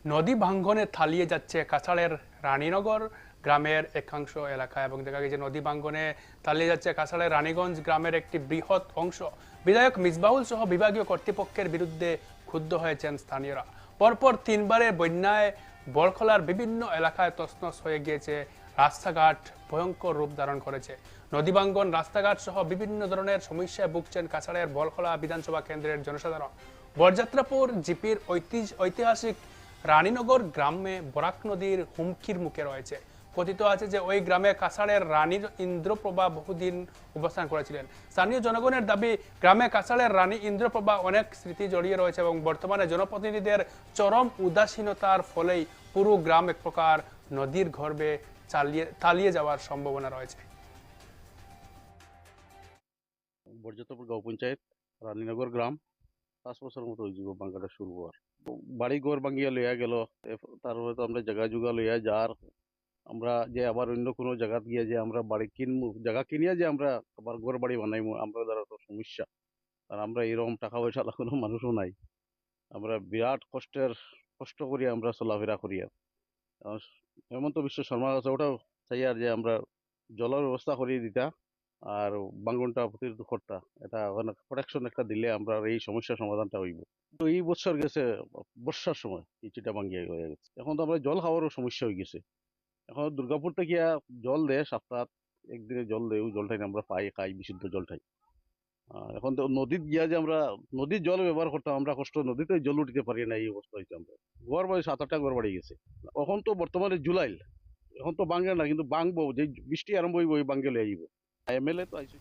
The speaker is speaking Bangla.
নদী ভাঙ্গনে থালিয়ে যাচ্ছে কাছাড়ের রানীনগর গ্রামের একাংশ এলাকা এবং দেখা গেছে নদী ভাঙ্গনে থালিয়ে যাচ্ছে কাছাড়ের রানীগঞ্জ গ্রামের একটি বৃহৎ অংশ। বিধায়ক মিসবাহুল সহ বিভাগীয় কর্তৃপক্ষের বিরুদ্ধে ক্ষুব্ধ হয়েছেন স্থানীয়রা। পরপর তিনবারের বন্যায় বড়খলার বিভিন্ন এলাকায় তছনছ হয়ে গিয়েছে, রাস্তাঘাট ভয়ঙ্কর রূপ ধারণ করেছে। নদী ভাঙ্গন, রাস্তাঘাট সহ বিভিন্ন ধরনের সমস্যায় ভুগছেন কাছাড়ের বড়খলা বিধানসভা কেন্দ্রের জনসাধারণ। বরযাত্রাপুর জিপির ঐতিহাসিক রানীনগর গ্রামে বরাক নদীর হুমকির মুখে রয়েছে। কথিত আছে যে ওই গ্রামে কাছাড়ের রানীর ইন্দ্রপ্রভা বহুদিন অবস্থান করেছিলেন। স্থানীয় জনগণের দাবি, গ্রামে কাছাড়ের রানী ইন্দ্রপ্রভা অনেক স্মৃতি জড়িয়ে রয়েছে এবং বর্তমানে জনপ্রতিনিধিদের চরম উদাসীনতার ফলেই পুরো গ্রাম এক প্রকার নদীর গর্ভে তালিয়ে যাওয়ার সম্ভাবনা রয়েছে। বরযাত্রপুর গাঁও পঞ্চায়েত রানীনগর গ্রাম 5 বছর মতো হয়ে যাব বাঙ্গাটা শুরু হওয়ার। বাড়ি ঘর ভাঙ্গিয়া লইয়া গেল, তারপরে তো আমরা জায়গা জুগা লইয়া যার আমরা যে আবার অন্য কোনো জায়গা গিয়ে যে আমরা বাড়ি কিনবো, জায়গা কিনিয়া যে আমরা আবার ঘর বাড়ি বানাইবো, আমরা দ্বারা তো সমস্যা। আর আমরা এরকম টাকা পয়সা কোনো মানুষও নাই। আমরা বিরাট কষ্ট করি আমরা চলাফেরা করি। আর হেমন্ত বিশ্ব শর্মা আছে ওটাও চাই আর যে আমরা জলের ব্যবস্থা করিয়ে দিতা আর বাঙ্গনটা প্রতিরোধ করতা, এটা অনেক প্রোটেকশন একটা দিলে আমরা এই সমস্যার সমাধানটা হইব। তো এই বছর গেছে বর্ষার সময় এই চিটা ভাঙ্গিয়া হয়ে গেছে, এখন তো আমরা জল খাওয়ারও সমস্যা হয়ে গেছে। এখন দুর্গাপুর থেকে জল দেয় সপ্তাহ একদিনে, জল দেয় ওই জলটাই আমরা পাই, খাই বিশুদ্ধ জলটাই। আর এখন তো নদীত গিয়া যে আমরা নদীর জল ব্যবহার করতাম, আমরা কষ্ট নদীতে জল উঠিতে পারি না, এই অবস্থা হয়েছে। আমরা ঘর বাড়ি 7-8টা ঘর বাড়ি গেছে। এখন তো বর্তমানে জুলাই, এখন তো বাঙ্গে না, কিন্তু বাংবো যে বৃষ্টি আরম্ভ হইব ওই বাঙ্গে লইয়া যাইব। এমএলএ তো আইসি।